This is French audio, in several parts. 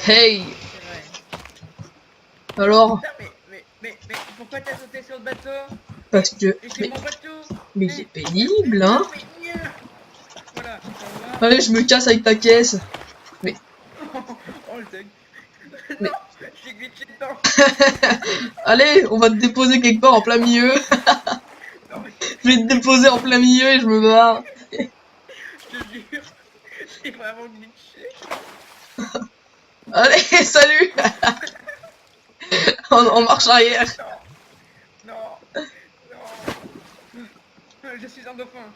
Hey. C'est vrai. Alors, Putain, mais pourquoi t'as sauté sur le bateau? parce que... Et c'est Mais, mon bateau. mais c'est pénible, hein. Non, mais mieux. Voilà, ça va. Allez, je me casse avec ta caisse. Mais, Oh le thug. mais... Non, j'ai glitché dedans. Allez, on va te déposer quelque part en plein milieu. Non, mais Je vais te déposer en plein milieu et je me barre. je te jure, j'ai vraiment glitché. Allez, salut. En marche arrière. Non, non, non. Je suis un dauphin.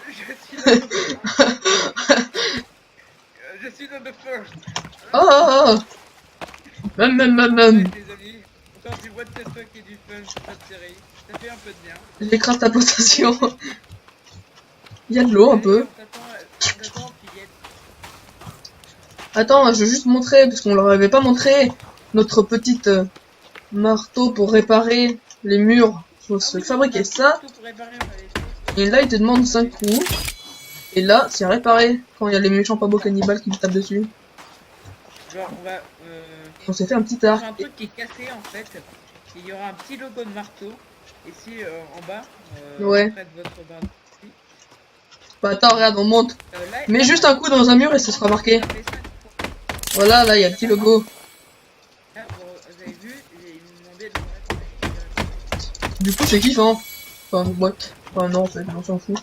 Je suis un dauphin. Je suis un dauphin. Oh, oh, oh. Ouais, désolé. Quand tu vois de cette fois qui est du fun sur cette série, ça fait un peu de bien. J'écrase ta potation. Il y a de l'eau un peu. On t'attend en fillette. Attends, je veux juste montrer, parce qu'on leur avait pas montré notre petite marteau pour réparer les murs. Faut se fabriquer ça. Tout pour réparer, on va les faire. Et là, il te demande 5 coups. Et là, c'est réparé quand il y a les méchants pas beaux cannibales qui te tapent dessus. Genre, On s'est fait un petit on arc. un truc qui est cassé en fait. Il y aura un petit logo de marteau. Ici en bas. Ouais. Près de votre barre. Bah attends, regarde, on monte. Là, Mets juste un coup dans un mur et ce sera marqué. ça fait 5 fois. Voilà, là, il y a le petit logo. Là, vous avez vu, ils m'ont demandé de mettre. Du coup, c'est kiffant. Enfin, ouais. Enfin, non, en fait, on s'en fout.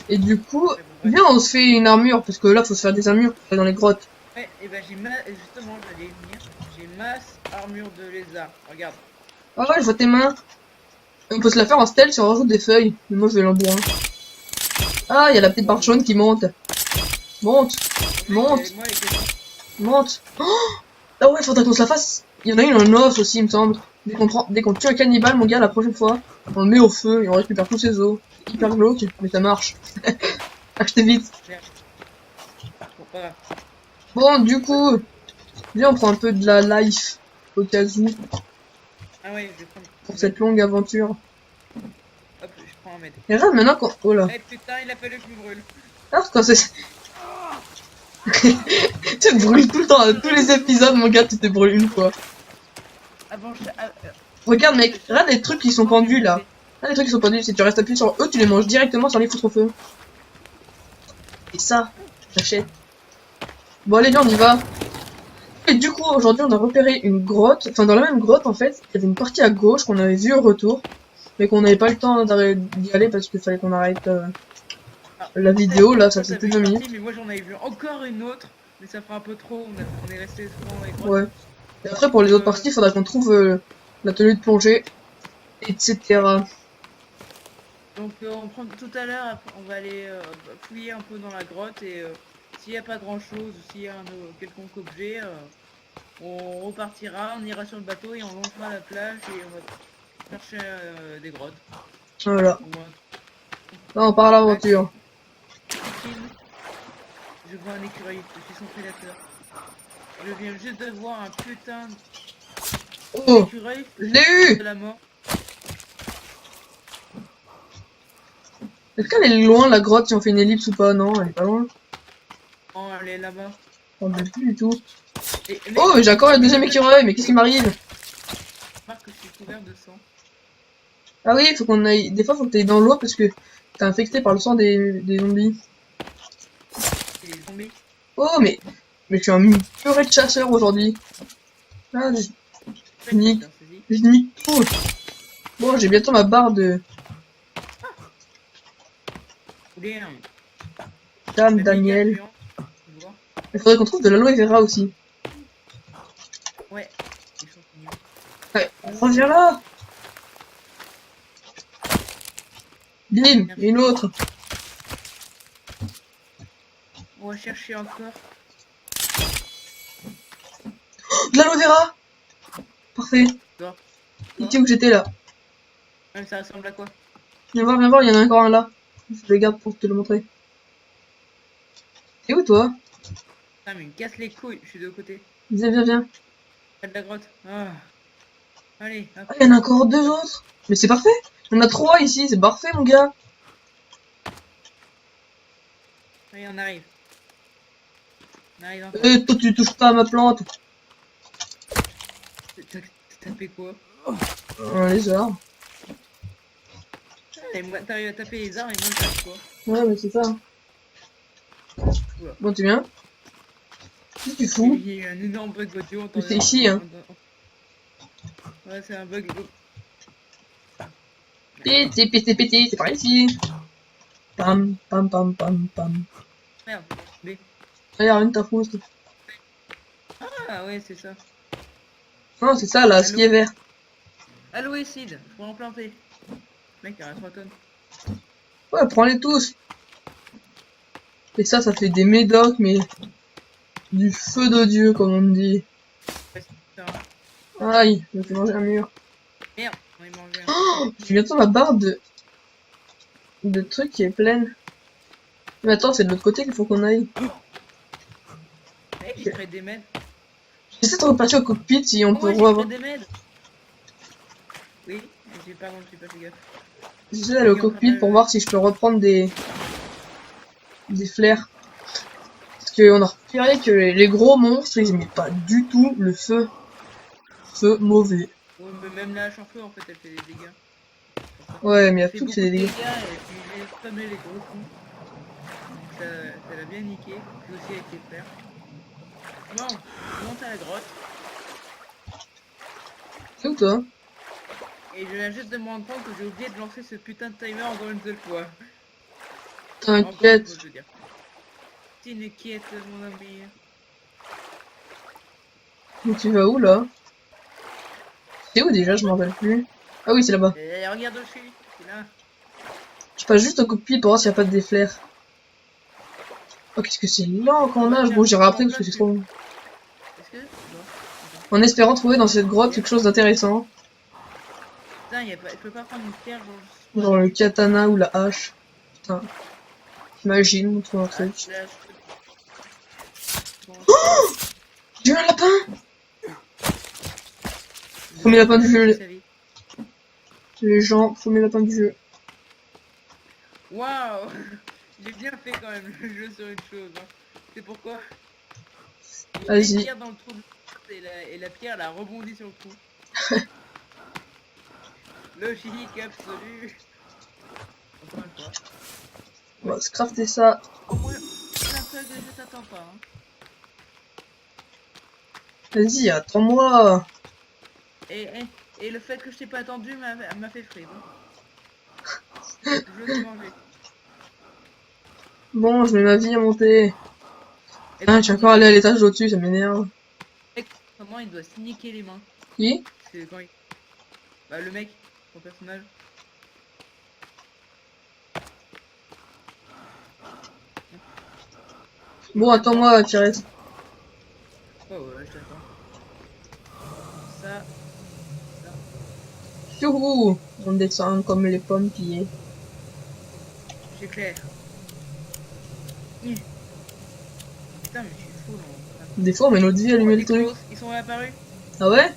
Et du coup, viens, on se fait une armure, parce que là, faut se faire des armures dans les grottes. Ouais, et ben justement, j'allais y venir. J'ai masse armure de lézard. Regarde. Ah ouais, je vois tes mains. On peut se la faire en stealth si on rajoute des feuilles. Mais moi, je vais l'embourir. Ah, il y a la petite barre jaune qui monte. Monte. Monte. Et moi, les questions. Monte. Oh, ah ouais, faudrait qu'on se la fasse. Il y en a une en os aussi, il me semble. Dès qu'on tue un cannibale, mon gars, la prochaine fois, on le met au feu et on récupère tous ses os. C'est hyper glauque, mais ça marche. Achetez vite. Bon, pas grave. Bon, du coup, viens, on prend un peu de la life au cas où Ah ouais, je vais prendre. pour cette longue aventure. Hop, je prends un mètre. Et regarde maintenant quand... Oh là. Eh putain, il a fallu que je me brûle. Ah, quand c'est... Tu te brûles tout le temps, à tous les épisodes, mon gars, tu te brûles une fois. Ah bon, Regarde, mec, regarde les trucs qui sont pendus là. Regarde les trucs qui sont pendus, si tu restes appuyé sur eux, tu les manges directement sans les foutre au feu. Et ça, j'achète. Bon, allez, viens, on y va. Et du coup, aujourd'hui, on a repéré une grotte. Enfin, dans la même grotte, en fait, il y avait une partie à gauche qu'on avait vue au retour. Mais qu'on n'avait pas le temps d'y aller parce qu'il fallait qu'on arrête la vidéo. Là, ça fait plus de 2 minutes. Mais moi, j'en avais vu encore une autre. Mais ça fait un peu trop. On est resté souvent dans les grottes. Ouais. Et après, pour les autres parties, il faudra qu'on trouve la tenue de plongée, etc. Donc, on prend tout à l'heure. On va aller fouiller un peu dans la grotte. Et s'il n'y a pas grand chose, ou s'il y a un quelconque objet, on repartira. On ira sur le bateau et on longera la plage. Et on va chercher des grottes. Voilà. Ou Là, on part à l'aventure. Je vois un écureuil, je suis son prédateur. Je viens juste de voir un putain Oh, d'écureuil je l'ai eu! de la mort. Est-ce qu'elle est loin, la grotte, si on fait une ellipse ou pas? Non, elle est pas loin. Oh, elle est là-bas. On ne plus du tout. Mais Oh, j'ai encore le deuxième écureuil, mais qu'est-ce qui m'arrive? remarque que je suis couvert de sang. Ah oui, faut qu'on aille... Des fois, faut que t'ailles dans l'eau parce que t'es infecté par le sang des zombies. Il est tombé. Oh, mais je suis un purée de chasseur aujourd'hui. Ah, je nique tout. Bon, j'ai bientôt ma barre de Dame Daniel. Il faudrait qu'on trouve de l'aloe vera aussi. Ouais. Ouais, reviens là. Bim, et une autre. On va chercher encore. Oh, de l'aloe vera. Parfait. Il était où j'étais là. Ouais, ça ressemble à quoi? Viens voir, il y en a encore un là. Je le garde pour te le montrer. T'es où toi? Ah mais il me casse les couilles, je suis de l'autre côté. Viens. Pas de la grotte. Ah. Allez, hop. Ah, il y en a encore 2 autres. Mais c'est parfait. Il y en a 3 ici, c'est parfait mon gars. Allez, on arrive. On arrive encore. Toi tu touches pas à ma plante. Ça fait quoi? Un lézard. Et moi, t'arrives à taper les arbres et moi je tape quoi? Ouais, mais c'est ça. Oula. Bon, tu viens? Qu'est-ce que tu fous? Il y a eu un énorme bug audio. Mais c'est ici, hein. Ouais, c'est un bug. Pété, pété, pété, c'est par ici. Pam, pam, pam, pam, pam. Merde. Mais... Regarde, une ta frousse. Ah ouais, c'est ça. Non, c'est ça, là, ce qui est vert. Aloe seed, je pourrais en planter. Mec, il y a 3 tonnes. Ouais, prends-les tous. Et ça fait des médocs, mais... Du feu de Dieu, comme on dit. Ouais, c'est ça. Aïe, je me fais manger un mur. Merde, on est mangé. Oh, j'ai bientôt ma barre de trucs qui est pleine. Mais attends, c'est de l'autre côté qu'il faut qu'on aille. Mec, il ferait des mètres. J'essaie de repasser au cockpit si on peut Ouais, revoir. des mètres. Oui, j'ai pas fait gaffe. J'essaie d'aller au cockpit pour voir si je peux reprendre des flares. Parce qu'on a repéré que les gros monstres, ils aimaient pas du tout le feu. Feu mauvais. Ouais, mais même la hache en feu, en fait, elle fait des dégâts. Ouais, mais il y a fait tout beaucoup qui fait des dégâts. et puis j'ai spammé les gros coups. Donc ça l'a bien niqué. Puis aussi avec les fers. Bon, je monte à la grotte. C'est où toi? Et je viens juste de me rendre compte que j'ai oublié de lancer ce putain de timer encore une seule fois. T'inquiète. Je veux dire. T'inquiète, mon ami. Mais tu vas où là? C'est où déjà? Je m'en rappelle plus. Ah oui, c'est là-bas. Regarde où je suis. C'est là. Je passe juste au cockpit pour voir s'il n'y a pas de déflares. Oh, qu'est-ce que c'est lent qu'on nage. Bon, j'irai après parce que c'est trop long. Est-ce que... Non. En espérant trouver dans cette grotte quelque chose d'intéressant. Putain, je peux pas prendre une pierre, Genre le katana ou la hache. Putain. J'imagine, on trouve un truc. Là, Oh, j'ai eu un lapin! Premier lapin du jeu, les gens, premier lapin du jeu. Waouh! J'ai bien fait quand même le jeu sur une chose. Hein. C'est pourquoi? Vas-y. Une pierre dans le trou de et la pierre elle a rebondi sur le trou. Logique absolue. Encore une fois. On va se crafter ça. Au moins, un peu que je t'attends pas. Hein. Vas-y, attends-moi. Et le fait que je t'ai pas attendu m'a fait frire. Hein. Je veux te manger. Bon, je mets ma vie à monter. Ah, tu vas encore aller à l'étage au-dessus, ça m'énerve. Comment il doit se niquer les mains? Qui? C'est quand il... Bah le mec, son personnage. Bon, attends-moi, Pirate. Oh ouais, je t'attends. Ça, Youhou! On descend comme les pommes pillées. c'est clair. Putain, mais je suis fou là. Des fois, on met notre vie à allumer le truc. Ils sont réapparus. Ah ouais?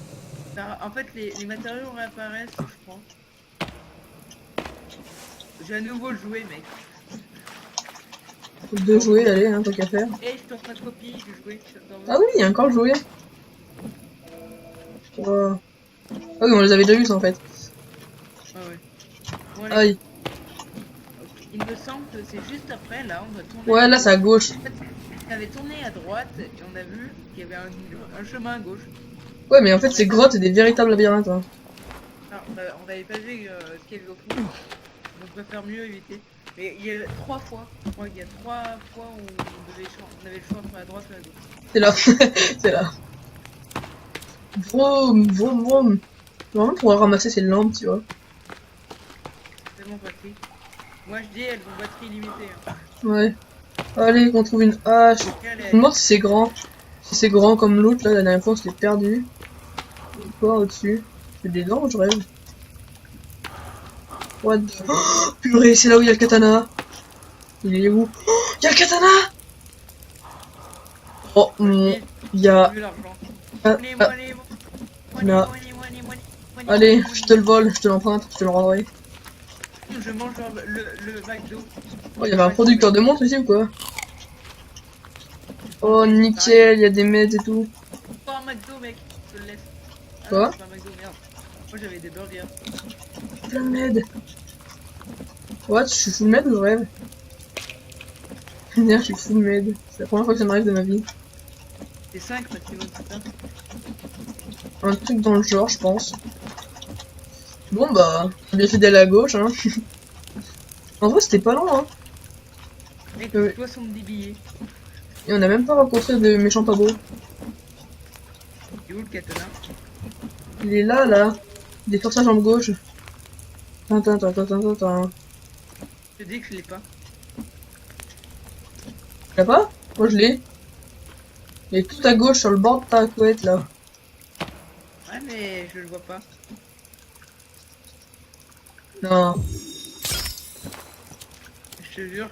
En fait, les matériaux réapparaissent, je crois. J'ai à nouveau le jouet, mec. De jouer, allez, hein, tant qu'à faire. Et je t'en ferai copie du jouet. Ah oui, il y a encore le jouet. Oh. Ah oui, on les avait déjà vus, ça, en fait. Ah ouais. Bon, allez. Aïe. Il me semble que c'est juste après, là, on va tourner. Ouais, là, c'est à gauche. En fait, on avait tourné à droite et on a vu qu'il y avait un chemin à gauche. Ouais, mais en fait, ces grottes, c'est des véritables labyrinthes. Hein. Alors, on avait pas vu ce qu'il y avait au fond. Donc on va faire mieux éviter. Mais il y a 3 fois, je crois qu'il y a 3 fois où on avait le choix entre la droite et la gauche. C'est là. C'est là. Vroom, vroom, vroom. Vraiment, pour ramasser ces lampes, tu vois. C'est tellement pratique. Moi je dis, elles ont batterie limitée. Hein. Ouais. Allez, qu'on trouve une hache. Je me demande si c'est grand. Si c'est grand comme l'autre, là, la dernière fois, on s'était perdu. Quoi au-dessus? C'est des dents ou je rêve? What the... Oh, purée, c'est là où il y a le katana. Il est où? Oh, il y a le katana! Oh, il y a... Non. Allez, je te le vole, je te l'emprunte, je te le rendrai. Je mange le McDo. Oh, il y avait un producteur de montres ici ou quoi? Oh, nickel, il y a des meds et tout. Pas un McDo, mec, je te le laisse. Ah Quoi? non, c'est pas un McDo, merde. Moi j'avais des burgers. Plein de med. What? Je suis full med ou je rêve? Merde, je suis full med. C'est la première fois que ça m'arrive de ma vie. C'est 5 maximum, c'est ça? Un truc dans le genre, je pense. Bon bah, j'ai bien fait d'aller à gauche, hein. En vrai, c'était pas long, hein. Mec, Oui. 70 billets. Et on a même pas rencontré de méchants pas beaux. C'est où le katana? Il est là, là. Il est sur sa jambe gauche. Tintin, tintin, tintin, tintin. Je te dis que je l'ai pas. Tu l'as pas? Moi je l'ai. Il est tout à gauche sur le bord de ta couette là. Ouais, mais je le vois pas. Non. Je te jure.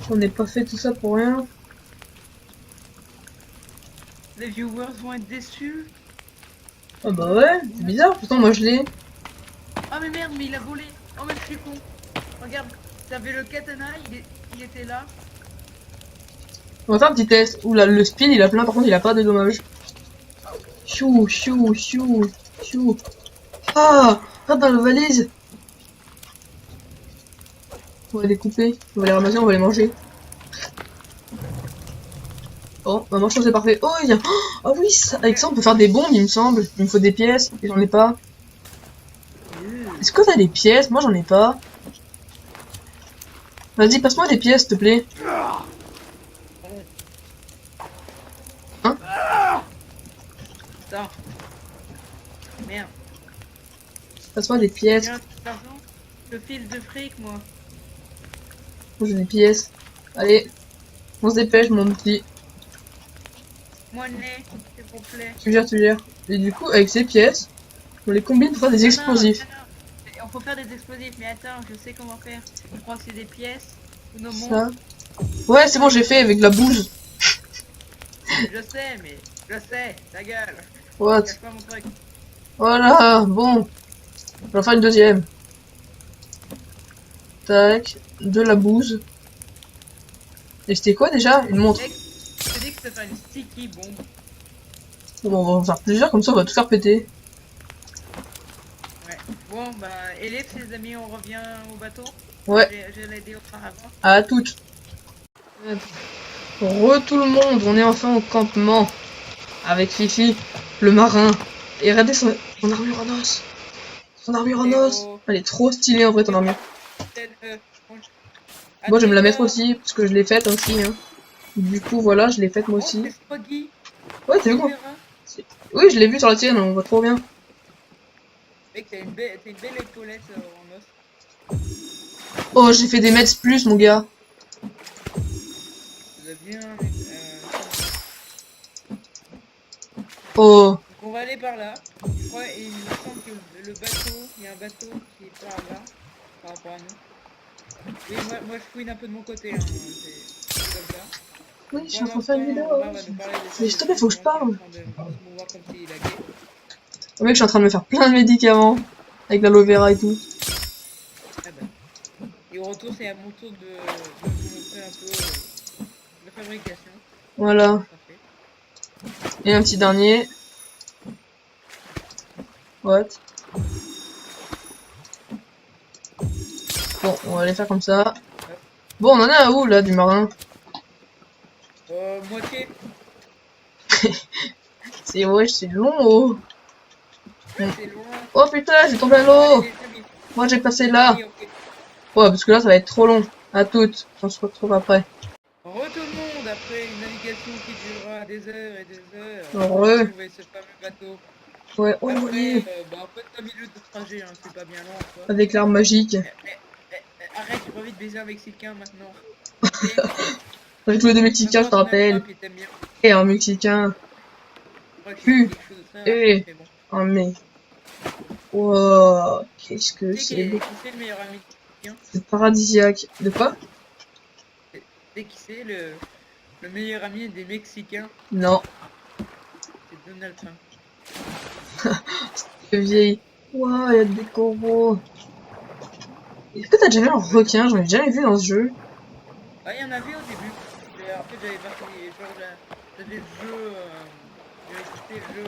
On n'est pas fait tout ça pour rien. Les viewers vont être déçus. Ah bah ouais, c'est bizarre, pourtant moi je l'ai. Ah mais merde, mais il a volé. Oh mais je suis con. Regarde, t'avais le katana, il était là. On va faire un petit test. Oula, le spin il a plein, par contre il a pas de dommages. Chou, chou, chou, chou. Ah, ah dans la valise. On va les couper, on va les ramasser, on va les manger. Oh, maman, je pense que c'est parfait. Oh, il y a... Ah oui, ça... avec ça on peut faire des bombes, il me semble. Il me faut des pièces, et j'en ai pas. Est-ce que t'as des pièces? Moi j'en ai pas. Vas-y, passe-moi des pièces, s'il te plaît. Hein? Attends. Merde. Passe-moi des pièces. Tiens, l'argent. Je file de fric, moi. Moi j'ai des pièces. Allez, on se dépêche, mon petit. Moi, né, s'il vous plaît. Tu gères, tu gères. Et du coup, avec ces pièces, on les combine pour faire des explosifs. Non. On peut faire des explosifs, mais attends, je sais comment faire. Je crois que c'est des pièces. Nos Ça. montres. Ouais, c'est bon, j'ai fait avec la bouse. Je sais, mais je sais, ta gueule. What? Cache pas mon truc. Voilà, bon. Je vais en faire une deuxième. Tac, de la bouse. Et c'était quoi déjà? Une montre. Mec, je te dis que je peux faire une sticky bombe. Bon, on va en faire plusieurs, comme ça on va tout faire péter. Ouais. Bon, bah, Elif, les amis, on revient au bateau. Ouais, Je l'ai aidé auparavant. à toutes. Tout le monde, on est enfin au campement. Avec Fifi, le marin. Et regardez son armure en os. Son armure en os. Elle est trop stylée en vrai ton armure. Moi je vais me la mettre aussi, parce que je l'ai faite aussi. Hein. Du coup voilà, je l'ai faite moi aussi. Ouais, t'as vu quoi? Oui, je l'ai vu sur la tienne, on voit trop bien. Mec, t'as une belle épaulette en os. Oh, j'ai fait des mètres plus, mon gars. Ça bien, Oh. donc on va aller par là. Je crois, et il me semble que le bateau, il y a un bateau qui est par là, par rapport à nous. Oui, moi je fouine un peu de mon côté, hein. C'est comme ça. Oui, je suis en train de faire une vidéo. Romain va nous parler des Mais s'il te plaît, faut que je parle. en train de se mouvoir comme s'il laguait. Oh mec, je suis en train de me faire plein de médicaments. Avec l'aloe vera et tout. Ah bah. Et au retour, c'est à mon tour de vous montrer un peu la fabrication. Voilà. Parfait. Et un petit dernier. What? Bon, on va les faire comme ça. Bon, on en est à où là du marin? Moitié. C'est ouais, c'est long oh. C'est loin. Oh putain, j'ai tombé à l'eau. Allez, les amis. Moi j'ai passé là. Ok, ok. Ouais, parce que là ça va être trop long. À toutes. On se retrouve après. Re tout le monde après une navigation qui durera des heures et des heures. Re. On va trouver ce fameux bateau. Ouais, oh Après, oui. bah en fait 5 minutes de trajet, hein, c'est pas bien long quoi. Avec l'arme magique. Arrête, j'ai pas envie de baiser un Mexicain maintenant. Avec tous les deux Mexicains, je te rappelle. Et un Mexicain. Et un mec. Wow, qu'est-ce que c'est beau. Qui c'est le meilleur ami mexicain? C'est paradisiaque. De quoi? C'est qui c'est le meilleur ami des Mexicains? Non. C'est Donald Trump. C'est vieille. Wow, il y a des coraux. Est-ce que t'as déjà vu un requin? J'en ai jamais vu dans ce jeu. Ah, il y en avait au début. En fait, j'avais parti genre j'avais le jeu J'avais testé le jeu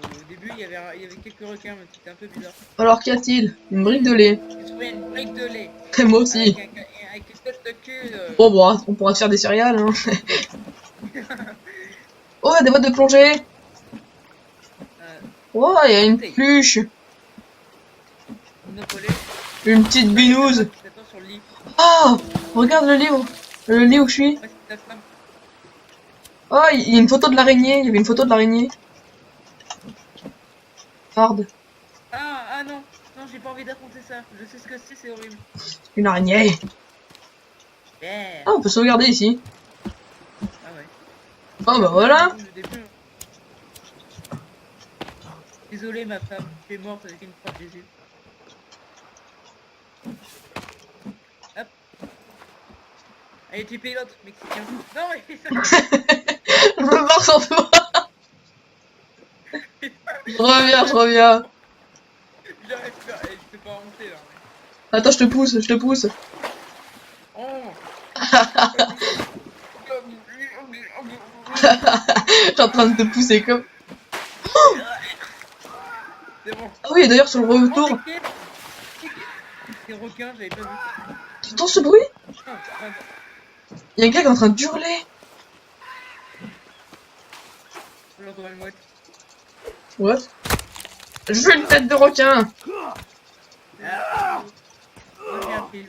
au début, il y avait quelques requins, mais c'était un peu bizarre. Alors qu'y a-t-il? Une brique de lait. J'ai trouvé une brique de lait. Et moi aussi. Avec une tête de cul. Bon, bon, on pourra se faire des céréales, hein. Oh, il y a des boîtes de plongée. Oh, il y a une pluche. Monopoly. Une petite binouse. Attends sur le lit. Ah, regarde le livre. Le lit où je suis. Ouais, c'est ta femme. Oh, il y a une photo de l'araignée. Il y avait une photo de l'araignée. Hard. Ah non, non, j'ai pas envie d'affronter ça. Je sais ce que c'est horrible. Une araignée. Yeah. Ah, on peut sauvegarder ici. Ah ouais. Oh, bah voilà. Le début. Désolé ma femme, tu es morte avec une croix de Jésus. Hop. Allez, tu pilotes, mexicain. Non, mais fais ça. Je me barre sur toi. Je reviens. J'arrête pas, je peux pas remonter là. Attends, je te pousse. Oh. Je suis en train de te pousser comme... C'est bon. Ah oui, et d'ailleurs, sur le retour... Oh, c'est requin, j'avais pas vu. Tu entends ce bruit? Ah, Il y a un gars qui est en train de hurler. j'entends une mouette. What? Je veux une tête de requin. Ah. Moi, j'ai un fil.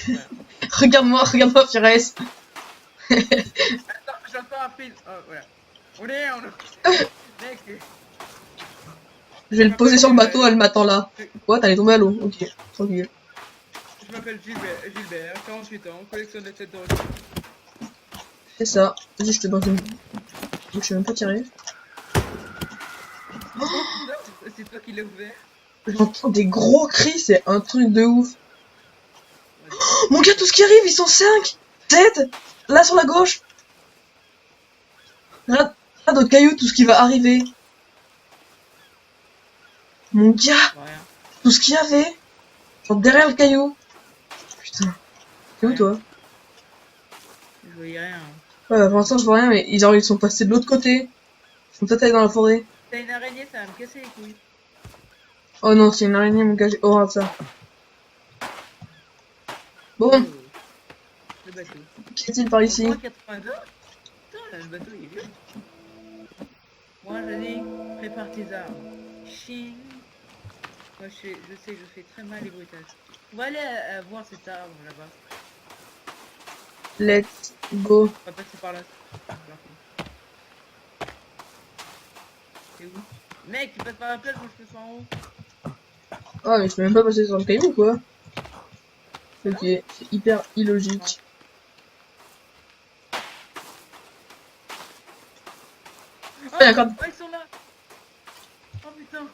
Ah, voilà. Regarde-moi, Pires. Attends, j'entends un fil. Oh, voilà. On Mec, Je vais le poser sur le bateau, elle m'attend là. What? Elle est tombée à l'eau. Ok, tranquille. je m'appelle Gilbert, 48 ans, collectionne des têtes de requin. C'est ça. Vas-y, je te donne une... Je sais même pas tirer. C'est toi qui l'as ouvert. J'entends des gros cris, c'est un truc de ouf. Oh, mon gars, tout ce qui arrive, ils sont 5, 7, là sur la gauche. Là d'autres cailloux, tout ce qui va arriver. Mon gars, Rien. tout ce qu'il y avait. Genre derrière le caillou. Putain. C'est où toi? Je voyais rien. Ouais, pour l'instant je vois rien, mais ils sont passés de l'autre côté. Ils sont peut-être allés dans la forêt. T'as une araignée, ça va me casser les couilles. Oh non, c'est une araignée, mon gars, j'ai horreur de ça. Bon, Oh. Le bateau. qu'y a-t-il par ici? 82. Putain, là, le bateau il est vieux. Moi je dis, prépare tes armes. Chine. Moi je sais que je fais très mal les bruitages. On va aller voir cet arbre là-bas. Let's go. On va passer par là. C'est où? Mec, tu passes par la plage, moi je passe en haut. Ah, mais je peux même pas passer sur le caillou, quoi. Ok, c'est hyper illogique. Oh, Ah, d'accord. oh, ils sont là. Oh putain.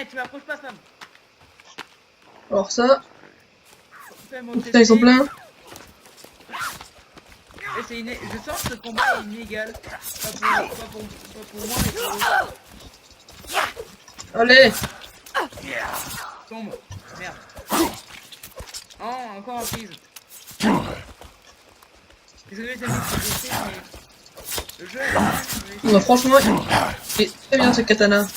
Tu m'approches pas, femme. Alors ça... Fais-moi Oh, putain, ils sont pleins. Je sens que ce combat est inégal. Pas pour moi, mais pour eux. Allez. Tombe. Merde. Oh, encore un prise. Désolé, les amis, c'est mais le jeu est Non, franchement, il est très bien ce katana.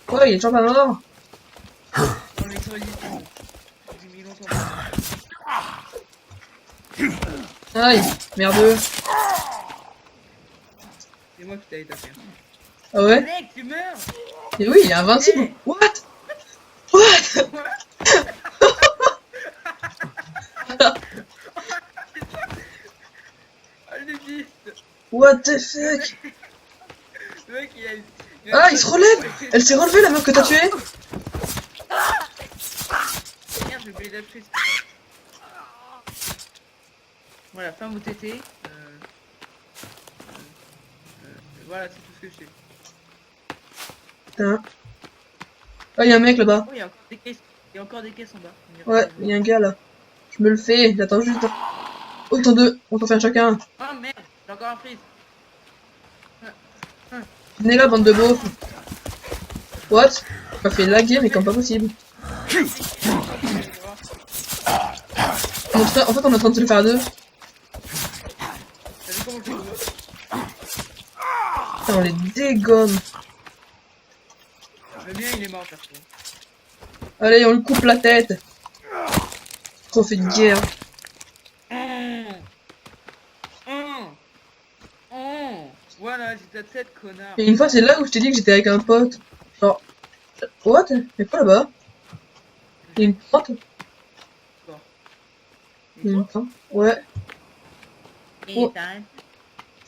Ouais, il est toujours pas mort. dans les solitudes. J'ai mis longtemps. Aïe, merdeux. C'est moi qui t'avais tapé. Ah ouais? Mec, tu meurs. Et oui, il est invincible. What? Ah, le beast. What the fuck? Le mec, il a... Ah, il se relève. Elle s'est relevée, la meuf que t'as tuée. Merde, j'ai oublié d'acheter. Voilà, femme au tété. Voilà, c'est tout ce que je sais. Putain. Ah, il y a un mec là-bas. Oh, il y a encore des caisses. Il y a encore des caisses en bas. Ouais, il y a un gars là. Je me le fais, j'attends juste. Oh, ils sont deux, on s'en fait un chacun. Oh merde, j'ai encore un freeze. Venez là, bande de beaufs. What? Tu m'as fait laguer, mais comme pas possible. En fait, on est en train de se le faire à deux. Et on les dégomme. Le mien il est mort perso. Allez, on lui coupe la tête. Trop fait de guerre. Voilà, j'ai ta tête, connard. Et une fois, c'est là où je t'ai dit que j'étais avec un pote. Genre, what? Y'a quoi là-bas? Y'a une tente? Y'a une tente? Ouais. Oh.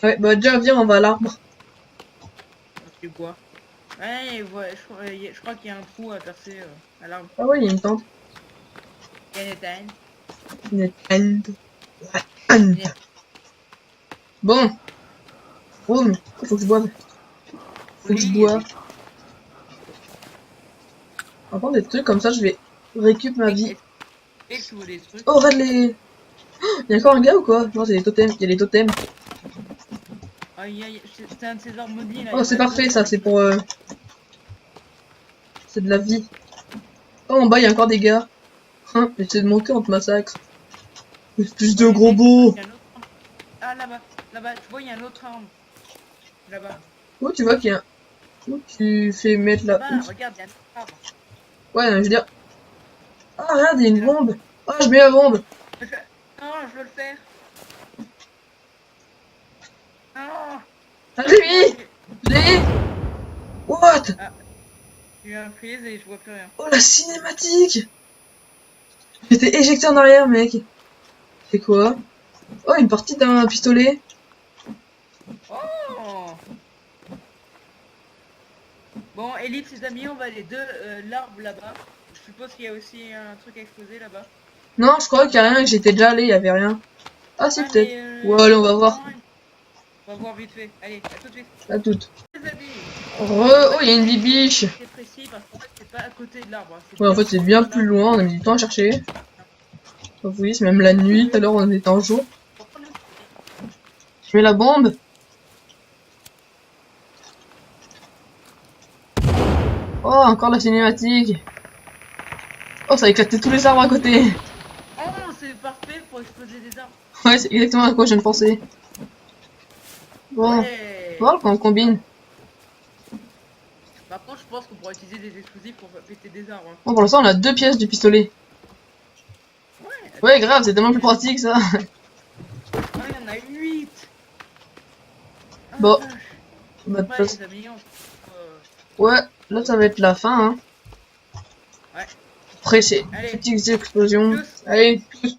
Ouais, bah déjà, viens, on va à l'arbre. Tu bois. Ouais, je crois qu'il y a un trou à percer à l'arbre. Ah ouais, y'a une tente. Il y a une éteigne. Une tente. Une tente. Bon. Oh, mais faut que je boive. Faut que je boive. On va prendre des trucs comme ça, je vais récup ma vie. Et tu veux des trucs. Oh, regarde les... Oh, y'a encore un gars ou quoi? Non, c'est des totems. Y'a les totems. C'est un de ces harmonies là. Oh, c'est parfait, ça, c'est pour... C'est de la vie. Oh, en bas, y'a encore des gars. Hein, essaie de monter, on te massacre. Plus de gros beaux. Ah, là-bas, là-bas, tu vois, il y a un autre arme. Là-bas. Où tu vois qu'il y a un... Où tu fais mettre la... Là-bas, regarde, il y a un autre arme. Ouais, je veux dire... Ah, regarde, il y a une bombe. Ah, je mets la bombe. Non, je veux le faire. Non. Ah, j'ai mis. J'ai... What? J'ai eu un freeze et je vois plus rien. Oh, la cinématique. J'étais éjecté en arrière, mec. C'est quoi? Oh, une partie d'un pistolet. Oh. Bon, Elite, les amis, on va aller de l'arbre là-bas. Je suppose qu'il y a aussi un truc à exploser là-bas. Non, je crois qu'il y a rien, que j'étais déjà allé, il y avait rien. Ah, si, peut-être. Ouais, allez, on va voir. On va voir vite fait. Allez, à tout de suite. À toutes. Les amis. Oh, il y a une bibiche. C'est précis parce qu'en fait, c'est pas à côté de l'arbre. Ouais, en fait, c'est bien plus loin, on a mis du temps à chercher. Vous voyez, c'est même la nuit, tout à l'heure on était en jour. Je mets la bombe. Oh, encore la cinématique. Oh, ça a éclaté tous les arbres à côté. Oh, c'est parfait pour exploser des arbres. Ouais, c'est exactement à quoi je viens de penser. Bon, Ouais. voilà quand on combine. Par contre, je pense qu'on pourrait utiliser des explosifs pour péter des arbres. Hein. Bon, pour l'instant, on a 2 pièces du pistolet. Ouais, grave, c'est tellement plus pratique ça. Ah, il y en a 8. Bon. Bah, Bah, les amis, ouais, là ça va être la fin. Hein. Ouais. Après, c'est Allez. petites explosions. Tchuss. Allez, tchuss.